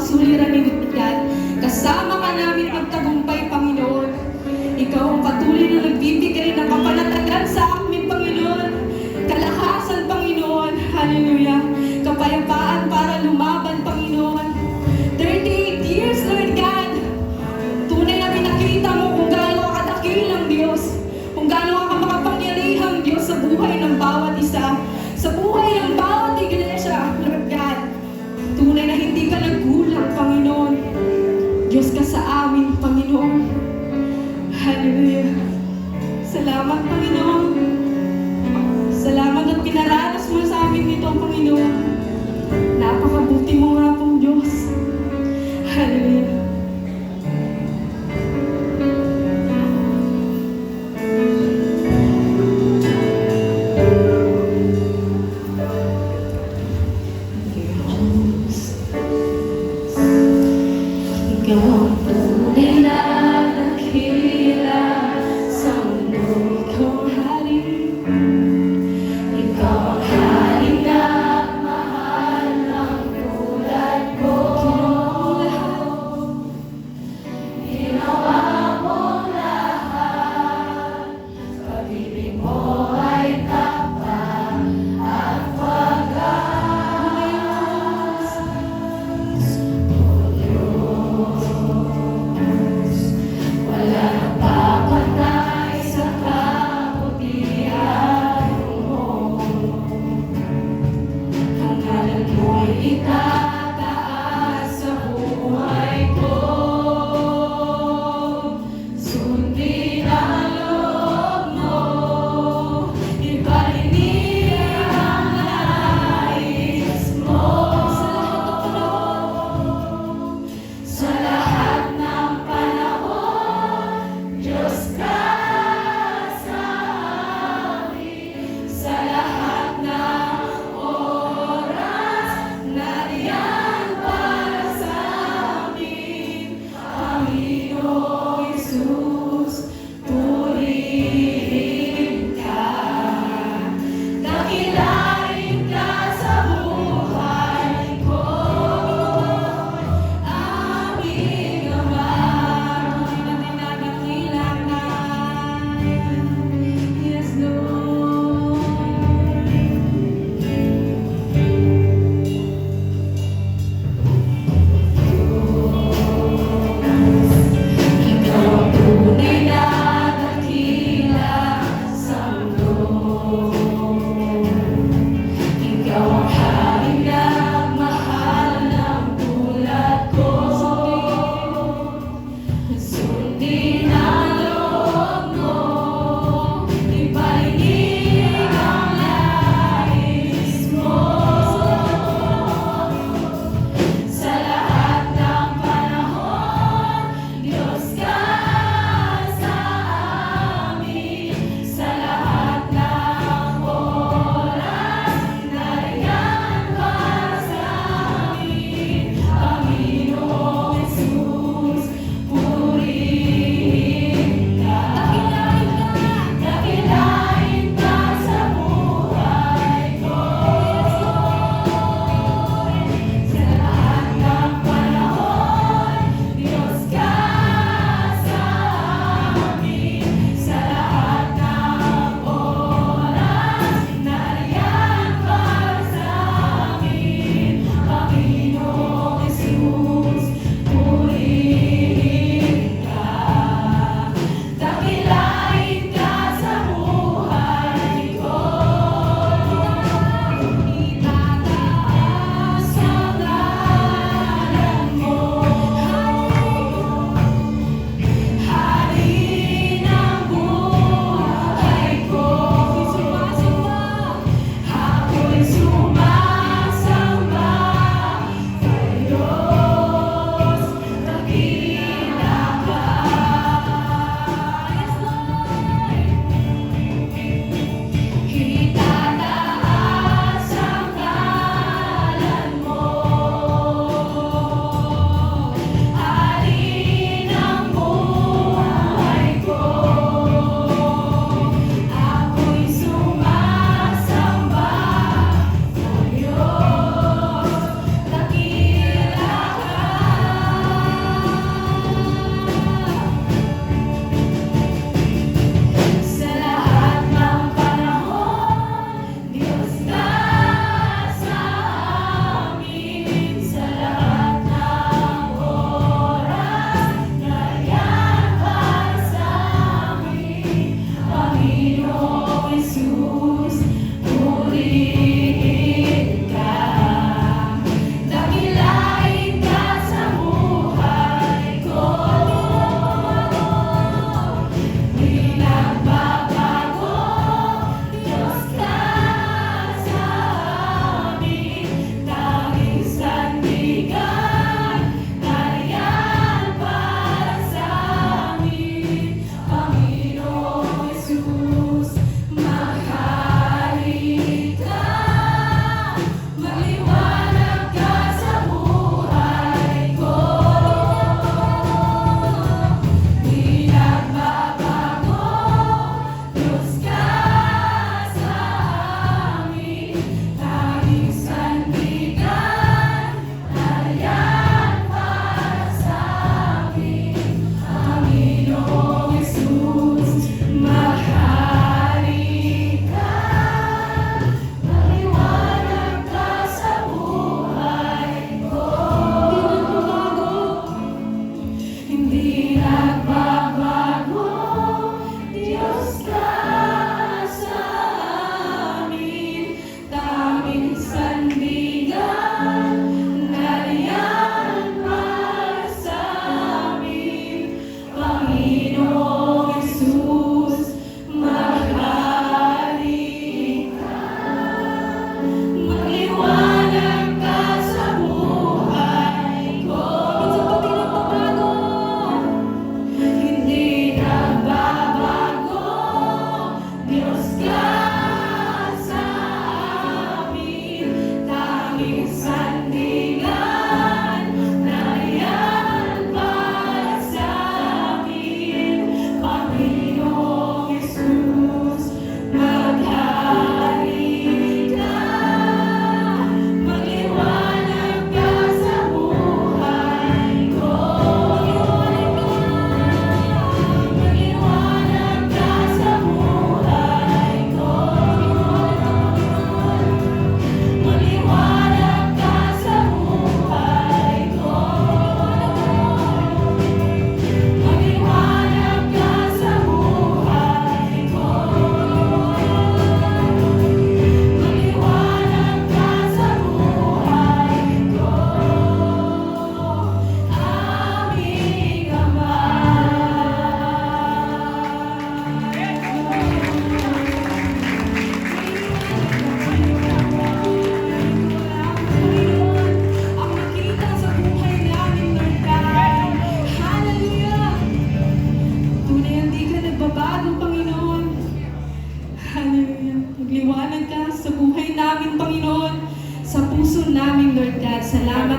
suliranin yan. Kasama ka namin magtagumpay, Panginoon. Ikaw ang patuloy na nagbibigay ng kapanatagan sa amin, Panginoon. Kalakasan, Panginoon. Hallelujah. Kapayapaan para lumaban, Panginoon. 38 years, Lord God. Tunay na pinakita mo kung gaano ka kadakilang Diyos. Kung gaano ka makapangyarihang Diyos sa buhay ng bawat isa. Sa buhay ng bawat iglesia, Lord God. Tunay na hindi ka naggulang, Panginoon. Diyos ka sa amin, Panginoon. Hallelujah. Salamat, Panginoon. Salamat at pinaranas mo sa amin ito, Panginoon. Napakabuti mo nga pong Diyos. Hallelujah. Ikaw ang tunay na dakila sa mundo kong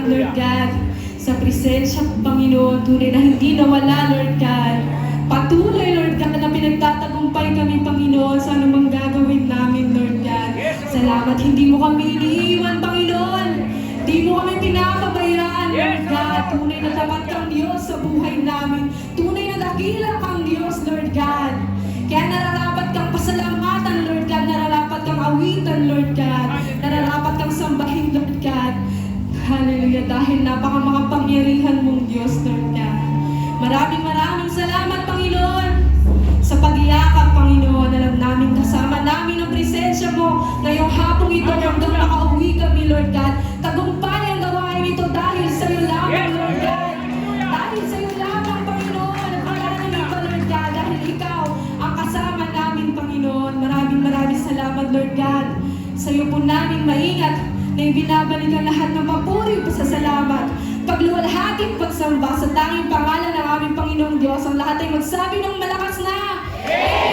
Lord God, sa presensya ng Panginoon, tunay na hindi nawala, Lord God. Patuloy, Lord God, na pinagtatagumpay kami, Panginoon, sa anumang gagawin namin, Lord God. Salamat, hindi mo kami iniiwan, Panginoon. Hindi mo kami pinapabayaan, Lord God. Tunay na tapat kang Diyos sa buhay namin. Tunay na dakila kang Diyos, Lord God. Kaya nararapat kang pasalamatan, Lord God. Nararapat kang awitan, Lord God. Nararapat kang sambahin, Lord God. Hallelujah. Dahil napakamakapangyarihan mong Diyos, Lord God. Maraming salamat, Panginoon, sa pag-iyakap, Panginoon. Alam namin, kasama namin ang presensya mo ngayong hapong ito hanggang makauwi kami, Lord God. Tagumpay ang gawain ito dahil sa iyo lamang, Lord God. Dahil sa iyo lamang, Panginoon. At wala nang iba, Lord God. Dahil ikaw ang kasama namin, Panginoon. Maraming salamat, Lord God. Sa iyo po namin maingat na ibinabalik ang lahat ng papuri at pasasalamat. Pagluwalhati, pagsamba sa tanging pangalan ng aming Panginoong Diyos. Ang lahat ay magsabi ng malakas na Amen!